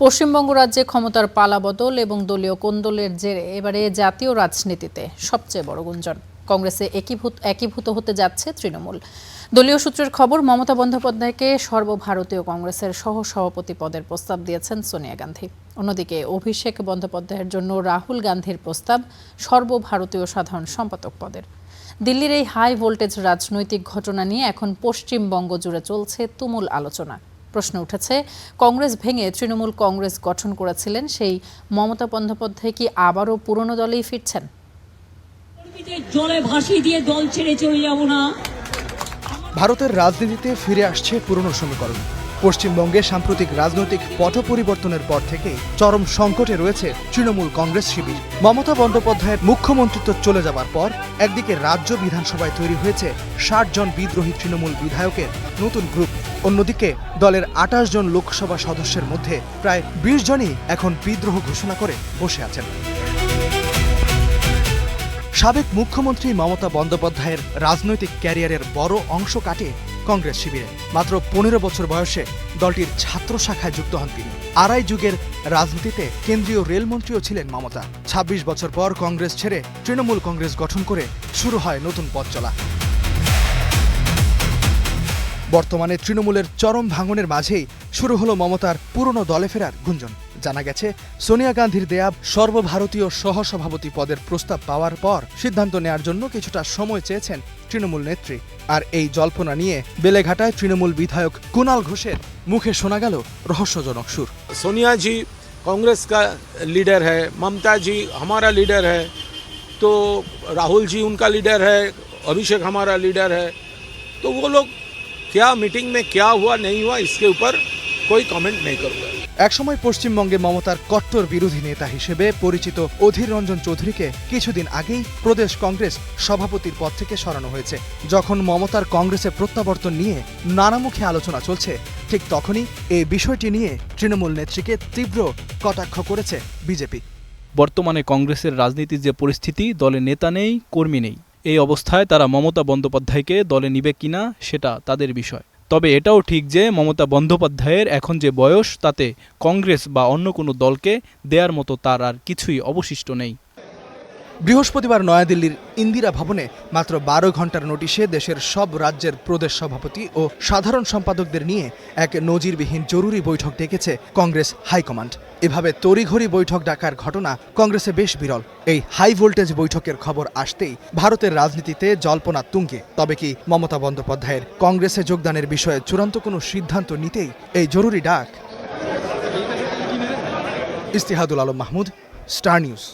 পশ্চিমবঙ্গ রাজ্যে ক্ষমতার পালাবদল এবং দলীয় কোন্দলের জেরে এবারে জাতীয় রাজনীতিতে সবচেয়ে বড় গুঞ্জন। কংগ্রেসে একীভূত হতে যাচ্ছে তৃণমূল। দলীয় সূত্রের খবর, মমতা বন্দ্যোপাধ্যায়কে সর্বভারতীয় কংগ্রেসের সহসভাপতি পদের প্রস্তাব দিয়েছেন সোনিয়া গান্ধী। অন্যদিকে অভিষেক বন্দ্যোপাধ্যায়ের জন্য রাহুল গান্ধীর প্রস্তাব সর্বভারতীয় সাধারণ সম্পাদক পদের। দিল্লির এই হাই ভোল্টেজ রাজনৈতিক ঘটনা নিয়ে এখন পশ্চিমবঙ্গ জুড়ে চলছে তুমুল আলোচনা। প্রশ্ন উঠেছে, কংগ্রেস ভেঙে তৃণমূল কংগ্রেস গঠন করেছিলেন সেই মমতা বন্দ্যোপাধ্যায় কি আবারও পুরনো দলেই ফিরছেন? জলে ভাসি দিয়ে দল ছেড়ে চলে যাব না। ভারতের রাজনীতিতে ফিরে আসছে পুরনো সমীকরণ। পশ্চিমবঙ্গে সাম্প্রতিক রাজনৈতিক পট পরিবর্তনের পর থেকেই চরম সংকটে রয়েছে তৃণমূল কংগ্রেস শিবির। মমতা বন্দ্যোপাধ্যায়ের মুখ্যমন্ত্রিত্ব চলে যাবার পর একদিকে রাজ্য বিধানসভায় তৈরি হয়েছে ৬০ জন বিদ্রোহী তৃণমূল বিধায়কের নতুন গ্রুপ, অন্যদিকে দলের ২৮ জন লোকসভা সদস্যের মধ্যে প্রায় ২০ জনই এখন বিদ্রোহ ঘোষণা করে বসে আছেন। সাবেক মুখ্যমন্ত্রী মমতা বন্দ্যোপাধ্যায়ের রাজনৈতিক ক্যারিয়ারের বড় অংশ কাটে কংগ্রেস শিবিরে। মাত্র ১৫ বছর বয়সে দলটির ছাত্র শাখায় যুক্ত হন তিনি। আড়াই যুগের রাজনীতিতে কেন্দ্রীয় রেলমন্ত্রীও ছিলেন মমতা। ২৬ বছর পর কংগ্রেস ছেড়ে তৃণমূল কংগ্রেস গঠন করে শুরু হয় নতুন পথ চলা। বর্তমানে তৃণমূলের চরম ভাঙনের মাঝেই শুরু হলো মমতার পুরনো দলে ফেরার গুঞ্জন। জানা গেছে, সোনিয়া গান্ধীর দেয়া সর্বভারতীয় সহসভাপতি পদের প্রস্তাব পাওয়ার পর সিদ্ধান্ত নেয়ার জন্য কিছুটা সময় চেয়েছেন তৃণমূল নেত্রী। আর এই জল্পনা নিয়ে বেলেঘাটায় তৃণমূল বিধায়ক কুণাল ঘোষের মুখে শোনা গেল রহস্যজনক সুর। सोनिया जी कांग्रेस का लीडर है, ममता जी हमारा लीडर है, तो राहुल जी उनका लीडर है, अभिषेक हमारा लीडर है, तो वो लोग क्या मीटिंग में क्या हुआ नहीं हुआ इसके ऊपर कोई कमेंट नहीं करूँगा। একসময় পশ্চিমবঙ্গে মমতার কট্টর বিরোধী নেতা হিসেবে পরিচিত অধীর রঞ্জন চৌধুরীকে কিছুদিন আগেই প্রদেশ কংগ্রেস সভাপতির পদ থেকে সরানো হয়েছে। যখন মমতার কংগ্রেসে প্রত্যাবর্তন নিয়ে নানামুখী আলোচনা চলছে, ঠিক তখনই এই বিষয়টি নিয়ে তৃণমূল নেত্রীকে তীব্র কটাক্ষ করেছে বিজেপি। বর্তমানে কংগ্রেসের রাজনীতির যে পরিস্থিতি, দলে নেতা নেই, কর্মী নেই। এই অবস্থায় তারা মমতা বন্দ্যোপাধ্যায়কে দলে নিবে কিনা সেটা তাদের বিষয়। তবে এটাও ঠিক যে মমতা বন্দ্যোপাধ্যায়ের এখন যে বয়স, তাতে কংগ্রেস বা অন্য কোনো দলকে দেয়ার মতো তার আর কিছুই অবশিষ্ট নেই। বৃহস্পতিবার নয়াদিল্লির ইন্দিরা ভবনে মাত্র ১২ ঘন্টার নোটিশে দেশের সব রাজ্যের প্রদেশ সভাপতি ও সাধারণ সম্পাদকদের নিয়ে এক নজিরবিহীন জরুরি বৈঠক ডেকেছে কংগ্রেস হাইকমান্ড। এভাবে তড়িঘড়ি বৈঠক ডাকার ঘটনা কংগ্রেসে বেশ বিরল। এই হাই ভোল্টেজ বৈঠকের খবর আসতেই ভারতের রাজনীতিতে জল্পনা তুঙ্গে। তবে কি মমতা বন্দ্যোপাধ্যায়ের কংগ্রেসে যোগদানের বিষয়ে চূড়ান্ত কোনো সিদ্ধান্ত নিতেই এই জরুরি ডাক? ইস্তিহাদুল আলম মাহমুদ, স্টার নিউজ।